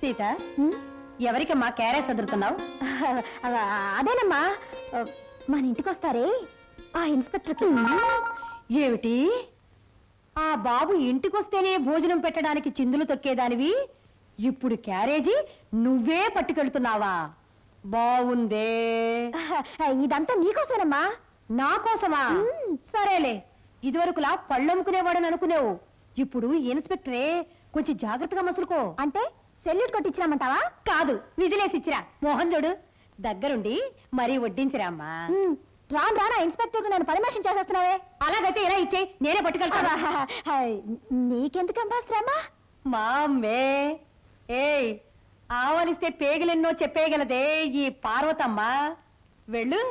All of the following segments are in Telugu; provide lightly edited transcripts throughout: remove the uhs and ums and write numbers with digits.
సీత, ఎవరికమ్మా క్యారేజ్ చదువుతున్నావు? అదేనమ్మా, మన ఇంటికి వస్తారే ఆ ఇన్స్పెక్టర్కి. ఏమిటి, ఆ బాబు ఇంటికొస్తేనే భోజనం పెట్టడానికి చిందులు తొక్కేదానివి ఇప్పుడు క్యారేజీ నువ్వే పట్టుకెళ్తున్నావా? బావుందే. ఇదంతా నీకోసమేనమ్మా. నా కోసమా? సరేలే, ఇదివరకులా పళ్ళమ్ముకునేవాడని అనుకునేవు, ఇప్పుడు ఇన్స్పెక్టరే, కొంచెం జాగ్రత్తగా మసులుకో. అంటే సెల్యూట్ కొట్టించిరామంటావా? కాదు, విజిలేసిచ్చిరా. మోహన్ చూడు దగ్గరుండి మరీ వడ్డించిరా అమ్మా. రాను రానా ఇన్స్పెక్టర్ నేను పర్మిషన్ చేసేస్తున్నావే. అలాగైతే ఇలా ఇచ్చేయి, నేనే పట్టుకెళ్తాను. నీకెందుకమ్మా శ్రమ? మా అమ్మే. ఏయ్, ఆవలిస్తే పేగులెన్నో చెప్పేయగలదే ఈ పార్వతమ్మ. వెళ్ళు.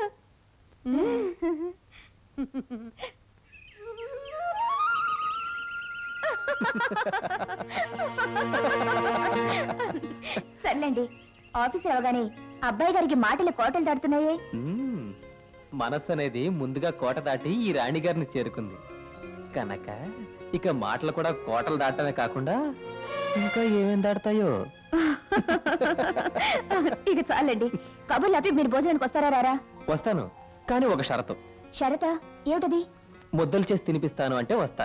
సర్లేండి, ఆఫీస్ అవగానే అబ్బాయి గారికి మాటలు కోటలు దాటుతున్నాయే. మనస్సు అనేది ముందుగా కోట దాటి ఈ రాణిగారిని చేరుకుంది కనుక ఇక మాటలు కూడా కోటలు దాటమే కాకుండా ఇంకా ఏమేం దాడతాయో. ఇక చాలండి, కబుర్లు ఆపి మీరు భోజనానికి వస్తారా? రారా? వస్తాను, కానీ ఒక షరతు. షరతా? ఏమిటది? ముద్దలు చేసి తినిపిస్తాను అంటే వస్తా.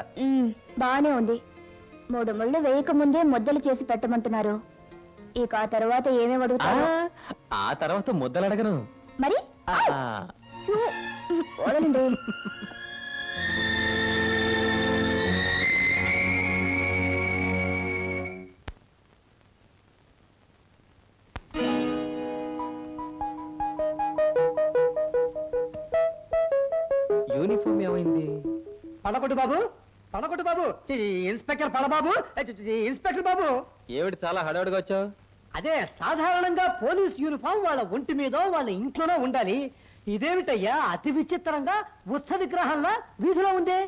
బానే ఉంది. 3 ముళ్ళు వేయక ముందే ముద్దలు చేసి పెట్టమంటున్నారు. ఇక ఆ తర్వాత ఏమేమి అడుగుతారు? ఆ తర్వాత ముద్దలు అడగను మరి. వదలండి. యూనిఫామ్ ఏమైంది? పడకొట్టు బాబు, పడకొట్టు బాబు. ఇన్స్పెక్టర్ పడబాబు, ఇన్స్పెక్టర్ బాబు. ఏమిటి చాలా హడావుడిగా వచ్చావు? అదే, సాధారణంగా పోలీస్ యూనిఫామ్ వాళ్ళ ఒంటి మీదో వాళ్ళ ఇంట్లోనో ఉండాలి. ఇదేమిటయ్యా అతి విచిత్రంగా ఉత్సవ విగ్రహంలా వీధిలో ఉందే?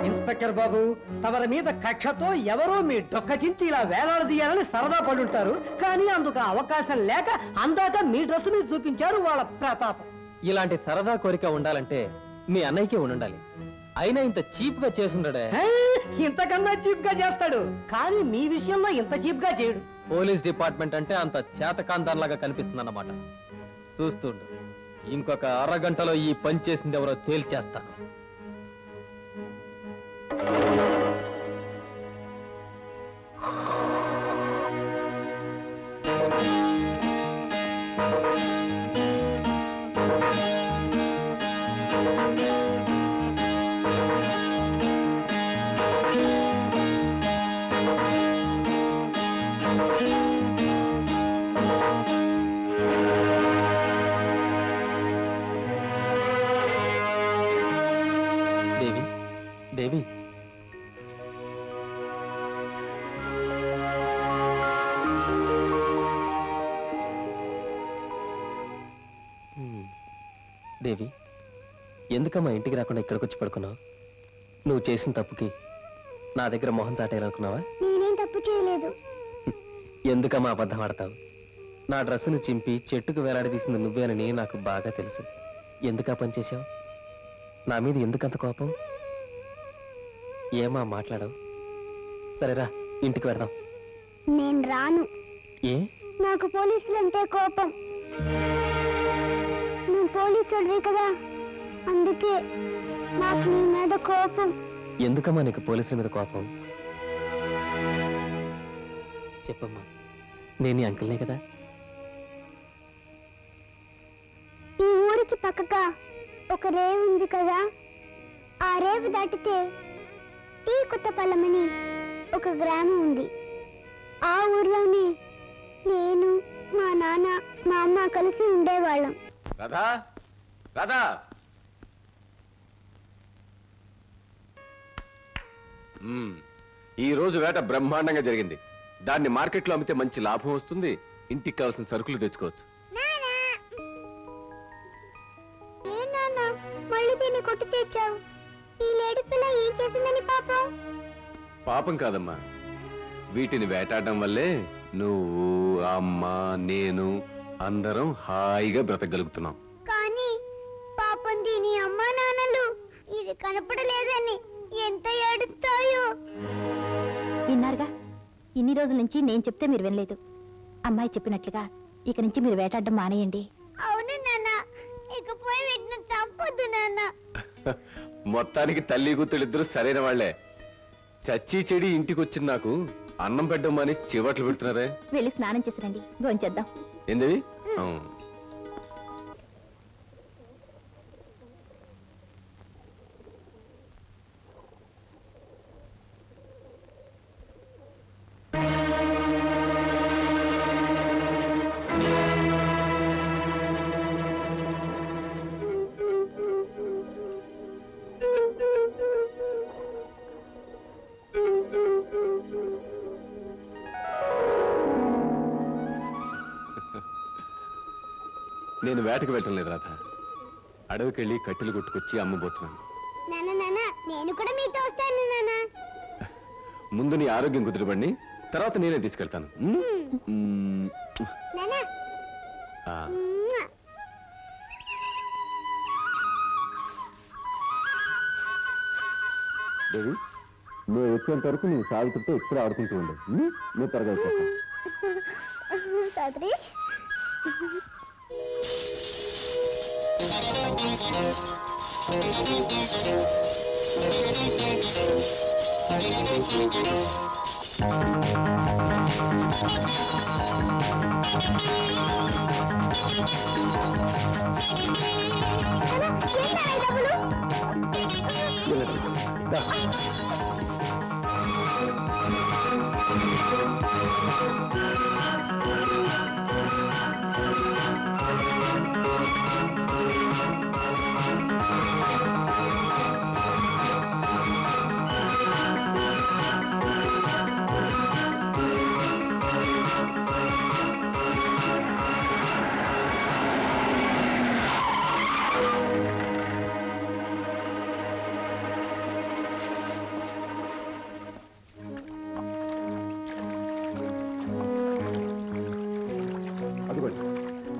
ఇన్స్పెక్టర్ బాబు, తమరి మీద కక్షతో ఎవరో మీ డొక్కచించి ఇలా వేలాడదీయాలని సరదా పడుంటారు. కానీ అందుకు అవకాశం లేక అందాక మీ డ్రెస్ మీద చూపించారు వాళ్ళ ప్రతాపం. ఇలాంటి సరదా కోరిక ఉండాలంటే మీ అన్నయ్యకే ఉండాలి. అయినా ఇంత చీప్ గా చేసుండడే. ఇంతకన్నా చీప్ గా చేస్తాడు, కానీ మీ విషయంలో ఇంత చీప్ గా చేయడు. పోలీస్ డిపార్ట్మెంట్ అంటే అంత చేతకాంతాన్లాగా కనిపిస్తుందన్నమాట. చూస్తుండు, ఇంకొక అరగంటలో ఈ పని చేసింది ఎవరో తేల్చేస్తాను. దేవి, దేవి, దేవి, ఎందుకమ్మా ఇంటికి రాకుండా ఇక్కడికి వచ్చి పడుకున్నావు? నువ్వు చేసిన తప్పుకి నా దగ్గర మొహం చాటేయాలనుకున్నావా? నేనేం తప్పు చేయలేదు. ఎందుకమ్మా అబద్ధం ఆడతావు? నా డ్రెస్సును చింపి చెట్టుకు వేలాడదీసింది నువ్వేనని నాకు బాగా తెలుసు. ఎందుకు ఆ పని చేశావు? నా మీద ఎందుకంత కోపం? ఏమా మాట్లాడవు? సరేరా, ఇంటికి వెడదాం. నేను రాను. ఏ? నాకు పోలీసులంటే కోపం. నువ్వు పోలీసుడివి కదా, అందుకే నాకు నీ మీద కోపం. ఎందుకమ్మా నీకు పోలీసుల మీద కోపం? చెప్పమ్మా, నేను నీ అంకుల్నే కదా. ఈ ఊరికి పక్కగా ఒక రేవు ఉంది కదా, ఆ రేవు దాటితే టీ కొత్తపల్లమని ఒక గ్రామం ఉంది. ఆ ఊర్లోనే నేను, మా నాన్న, మా అమ్మ కలిసి ఉండేవాళ్ళం. రాధా, రాధా, ఈ రోజు వేట బ్రహ్మాండంగా జరిగింది. దాన్ని మార్కెట్లో అమ్మితే మంచి లాభం వస్తుంది. ఇంటికి కావాల్సిన సరుకులు తెచ్చుకోవచ్చు. మళ్ళీ దీన్ని కొట్టు తెచ్చావు. ఈ లేడి పిల్ల ఏం చేసిందని పాపం? పాపం కాదమ్మా, వీటిని వేటాడడం వల్లే నువ్వు, అమ్మ, నేను అందరం హాయిగా బ్రతకగలుగుతున్నాం. కానీ పాపం దీని అమ్మా నాన్నలు ఇది కనపడలేదని ఎంత ఏడుస్తాయో. విన్నారుగా, ఇన్ని రోజుల నుంచి నేను చెప్తే మీరు వినలేదు. అమ్మాయి చెప్పినట్లుగా ఇక నుంచి మీరు వేటాడడం మానేయండి. అవును నాన్న, ఇకపోయి వీటిని చంపొద్దు నాన్న. మొత్తానికి తల్లి కూతుళ్ళిద్దరూ సరైన వాళ్లే. చచ్చి చెడి ఇంటికి వచ్చిన నాకు అన్నం పెట్టడం మానేసి చివట్లు పెడుతున్నారే. వెళ్ళి స్నానం చేసిరండి, భోంచేద్దాం. ఏంది? నేను వేటకు వెళ్ళటం లేదు రాధ. అడవికెళ్ళి కట్టెలు కొట్టుకొచ్చి అమ్మబోతున్నాను. నాన్న నాన్న, నేను కూడా మీతో వస్తాను నాన్న. ముందు నీ ఆరోగ్యం కుదిరిపడి తర్వాత నేనే తీసుకెళ్తాను. నాన్న. దేవి, నువ్వు వచ్చేంత వరకు నీ సావిత్రితో ఎప్పుడు ఆడుకుంటూ ఉండే. నువ్వు త్వరగా వచ్చేస్తా. సావిత్రి,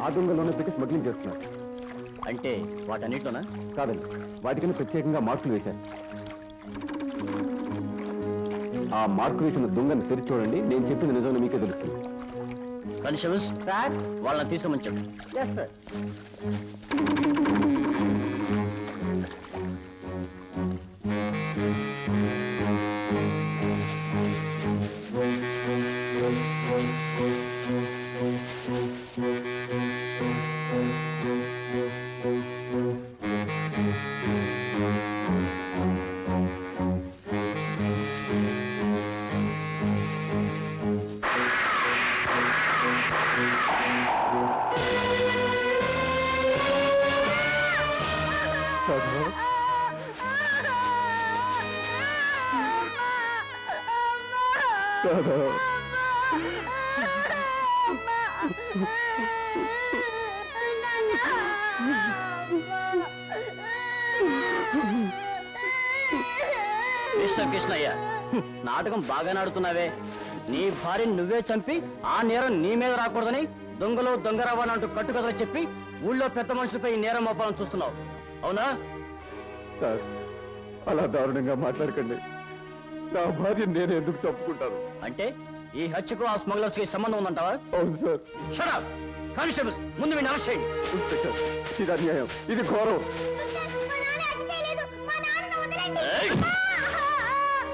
ఆ దొంగలోనే పెట్టి స్మగ్లింగ్ చేస్తున్నారు. అంటే వాటన్నిటిలోనా? కాదండి, వాటికన్నా ప్రత్యేకంగా మార్కులు వేశారు. ఆ మార్కు వేసిన దొంగని తెరిచి చూడండి. నేను చెప్పింది నిజంగా మీకే తెలుస్తుంది. కానిస్టేబుల్స్, వాళ్ళని తీసుకోమని చెప్పు. Yes sir. మిస్టర్ కృష్ణయ్య, నాటకం బాగా నాడుతున్నావే. నీ భార్యని నువ్వే చంపి ఆ నేరం నీ మీద రాకూడదని దొంగలు దొంగ రవాణా కట్టుకథలు చెప్పి ఊళ్ళో పెద్ద మనుషులపై ఈ నేరం మోపాలని చూస్తున్నావు, అవునా? సార్, అలా దారుణంగా మాట్లాడకండి. నా భార్య నేను ఎందుకు చెప్పుకుంటాను? అంటే ఈ హత్యకు ఆ స్మగ్లర్స్ కి సంబంధం ఉందంటావా? అవును సార్. Shut up! కానిస్టేబుల్స్, ముందు వీడిని అరెస్ట్ చేయండి. ఇన్స్పెక్టర్, ఇది అన్యాయం, ఇది ఘోరం.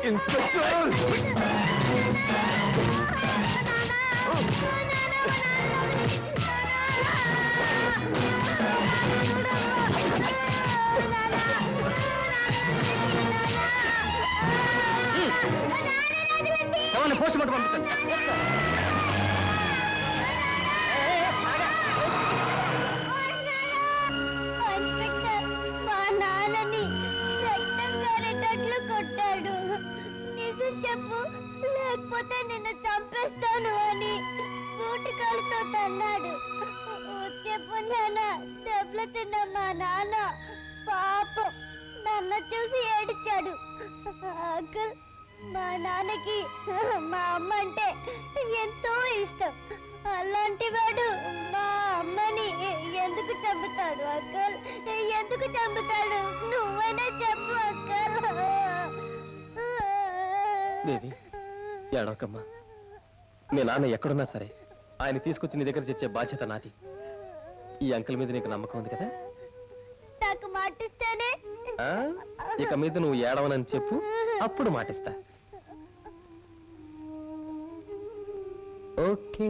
ఇన్స్పెక్టర్! శవాన్ని పోస్ట్ మార్టం పంపించండి. మా నాన్నని రక్తం కారేటట్లు కొట్టాడు. నిజం చెప్పు, లేకపోతే నిన్ను చంపేస్తాను అని బూటికాలతో తన్నాడు. చెప్పు నాన్న, దెబ్బలు తిన్న మా నాన్న పాపం నన్ను చూసి ఏడిచాడు. అంకుల్, మా నాన్నకి మా అమ్మ అంటే ఎంతో ఇష్టం. అలాంటి వాడు మా అమ్మని ఎందుకు చంపుతాడు అంకుల్? ఎందుకు చంపుతాడు? నువ్వైనా చెప్పు అక్క. దేవి ఏడవకమ్మా. మీ నాన్న ఎక్కడున్నా సరే ఆయన తీసుకొచ్చి నీ దగ్గర తెచ్చే బాధ్యత నాది. ఈ అంకుల్ మీద నీకు నమ్మకం ఉంది కదా? నాకు మాటిస్తేనే. ఆ? ఇక మీద నువ్వు ఏడవనని చెప్పు, అప్పుడు మాటిస్తా. ఓకే.